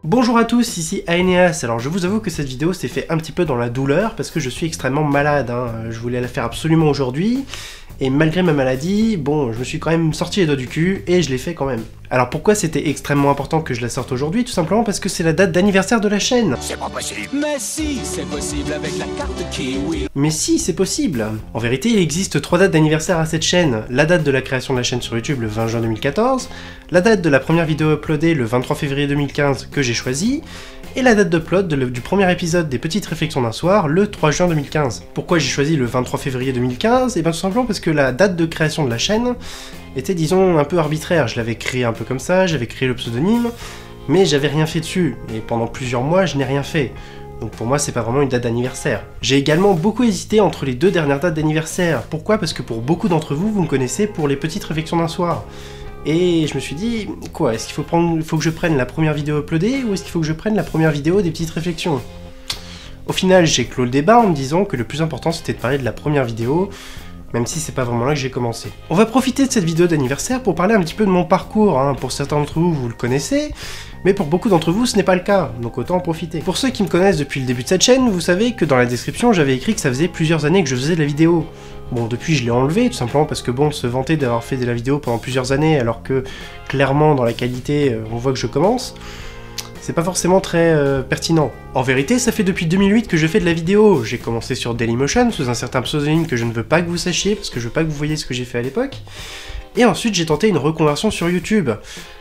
Bonjour à tous, ici Aeneas. Alors je vous avoue que cette vidéo s'est fait un petit peu dans la douleur parce que je suis extrêmement malade, Je voulais la faire absolument aujourd'hui, et malgré ma maladie, bon, je me suis quand même sorti les doigts du cul, et je l'ai fait quand même. Alors pourquoi c'était extrêmement important que je la sorte aujourd'hui? Tout simplement parce que c'est la date d'anniversaire de la chaîne. C'est pas possible. Mais si, c'est possible avec la carte Kiwi. Mais si, c'est possible. En vérité, il existe 3 dates d'anniversaire à cette chaîne. La date de la création de la chaîne sur YouTube, le 20 juin 2014, la date de la première vidéo uploadée, le 23 février 2015, que j'ai choisi, et la date d'upload du premier épisode des Petites Réflexions d'un soir, le 3 juin 2015. Pourquoi j'ai choisi le 23 février 2015? Et bien tout simplement parce que la date de création de la chaîne était, disons, un peu arbitraire. Je l'avais créé un peu comme ça, j'avais créé le pseudonyme, mais j'avais rien fait dessus, et pendant plusieurs mois, je n'ai rien fait. Donc pour moi, c'est pas vraiment une date d'anniversaire. J'ai également beaucoup hésité entre les deux dernières dates d'anniversaire. Pourquoi? Parce que pour beaucoup d'entre vous, vous me connaissez pour les Petites Réflexions d'un soir. Et je me suis dit, quoi, est-ce qu'il faut que je prenne la première vidéo uploadée, ou est-ce qu'il faut que je prenne la première vidéo des Petites Réflexions? Au final, j'ai clos le débat en me disant que le plus important c'était de parler de la première vidéo, même si c'est pas vraiment là que j'ai commencé. On va profiter de cette vidéo d'anniversaire pour parler un petit peu de mon parcours, Pour certains d'entre vous, vous le connaissez, mais pour beaucoup d'entre vous, ce n'est pas le cas, donc autant en profiter. Pour ceux qui me connaissent depuis le début de cette chaîne, vous savez que dans la description, j'avais écrit que ça faisait plusieurs années que je faisais de la vidéo. Bon, depuis je l'ai enlevé, tout simplement parce que bon, se vanter d'avoir fait de la vidéo pendant plusieurs années, alors que clairement dans la qualité, on voit que je commence, c'est pas forcément très pertinent. En vérité, ça fait depuis 2008 que je fais de la vidéo. J'ai commencé sur Dailymotion sous un certain pseudonyme que je ne veux pas que vous sachiez, parce que je veux pas que vous voyez ce que j'ai fait à l'époque. Et ensuite, j'ai tenté une reconversion sur YouTube.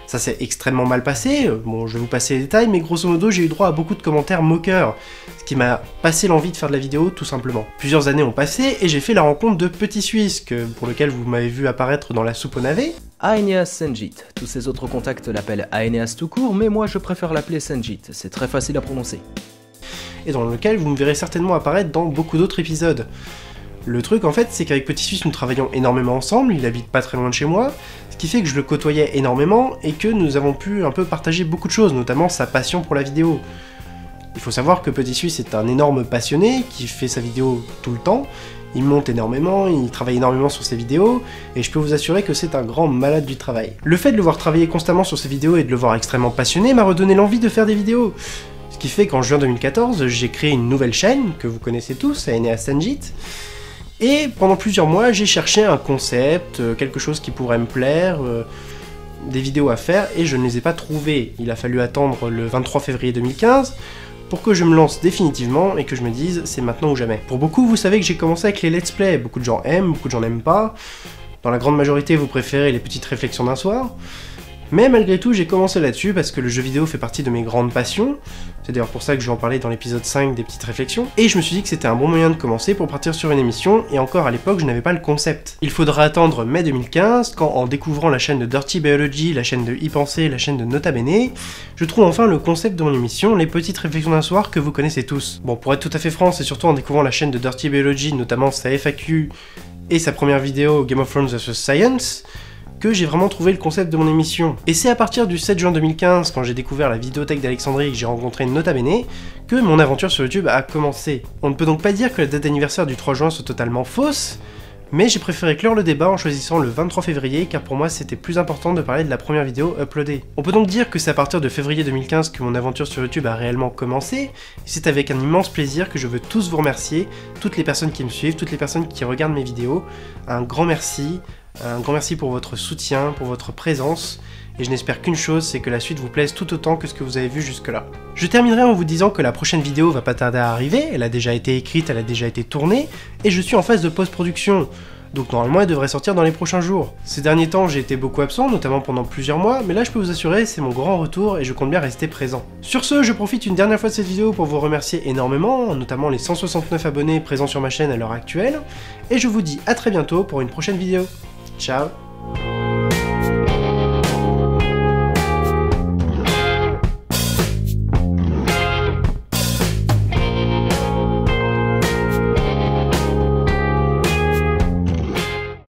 Ça s'est extrêmement mal passé, bon, je vais vous passer les détails, mais grosso modo, j'ai eu droit à beaucoup de commentaires moqueurs, ce qui m'a passé l'envie de faire de la vidéo, tout simplement. Plusieurs années ont passé, et j'ai fait la rencontre de Petit Suisse, pour lequel vous m'avez vu apparaître dans la soupe au navet. Aeneas Senjit. Tous ses autres contacts l'appellent Aeneas tout court, mais moi je préfère l'appeler Senjit, c'est très facile à prononcer. Et dans lequel vous me verrez certainement apparaître dans beaucoup d'autres épisodes. Le truc en fait, c'est qu'avec Petit Suisse nous travaillons énormément ensemble, il habite pas très loin de chez moi, ce qui fait que je le côtoyais énormément et que nous avons pu un peu partager beaucoup de choses, notamment sa passion pour la vidéo. Il faut savoir que Petit Suisse est un énorme passionné qui fait sa vidéo tout le temps, il monte énormément, il travaille énormément sur ses vidéos, et je peux vous assurer que c'est un grand malade du travail. Le fait de le voir travailler constamment sur ses vidéos et de le voir extrêmement passionné m'a redonné l'envie de faire des vidéos. Ce qui fait qu'en juin 2014, j'ai créé une nouvelle chaîne, que vous connaissez tous, Aeneas Senjit, et pendant plusieurs mois, j'ai cherché un concept, quelque chose qui pourrait me plaire, des vidéos à faire, et je ne les ai pas trouvées. Il a fallu attendre le 23 février 2015 pour que je me lance définitivement et que je me dise c'est maintenant ou jamais. Pour beaucoup, vous savez que j'ai commencé avec les let's play, beaucoup de gens aiment, beaucoup de gens n'aiment pas. Dans la grande majorité, vous préférez les Petites Réflexions d'un soir. Mais malgré tout, j'ai commencé là-dessus parce que le jeu vidéo fait partie de mes grandes passions. C'est d'ailleurs pour ça que je vais en parler dans l'épisode 5 des Petites Réflexions. Et je me suis dit que c'était un bon moyen de commencer pour partir sur une émission, et encore à l'époque, je n'avais pas le concept. Il faudra attendre mai 2015, quand en découvrant la chaîne de Dirty Biology, la chaîne de YPenser, la chaîne de Nota Bene, je trouve enfin le concept de mon émission, les Petites Réflexions d'un soir, que vous connaissez tous. Bon, pour être tout à fait franc, c'est surtout en découvrant la chaîne de Dirty Biology, notamment sa FAQ et sa première vidéo Game of Thrones vs Science, que j'ai vraiment trouvé le concept de mon émission. Et c'est à partir du 7 juin 2015, quand j'ai découvert la vidéothèque d'Alexandrie et que j'ai rencontré Nota Bene, que mon aventure sur YouTube a commencé. On ne peut donc pas dire que la date d'anniversaire du 3 juin soit totalement fausse, mais j'ai préféré clore le débat en choisissant le 23 février, car pour moi c'était plus important de parler de la première vidéo uploadée. On peut donc dire que c'est à partir de février 2015 que mon aventure sur YouTube a réellement commencé, et c'est avec un immense plaisir que je veux tous vous remercier, toutes les personnes qui me suivent, toutes les personnes qui regardent mes vidéos, un grand merci pour votre soutien, pour votre présence, et je n'espère qu'une chose, c'est que la suite vous plaise tout autant que ce que vous avez vu jusque-là. Je terminerai en vous disant que la prochaine vidéo va pas tarder à arriver, elle a déjà été écrite, elle a déjà été tournée, et je suis en phase de post-production, donc normalement elle devrait sortir dans les prochains jours. Ces derniers temps j'ai été beaucoup absent, notamment pendant plusieurs mois, mais là je peux vous assurer, c'est mon grand retour et je compte bien rester présent. Sur ce, je profite une dernière fois de cette vidéo pour vous remercier énormément, notamment les 169 abonnés présents sur ma chaîne à l'heure actuelle, et je vous dis à très bientôt pour une prochaine vidéo. Ciao.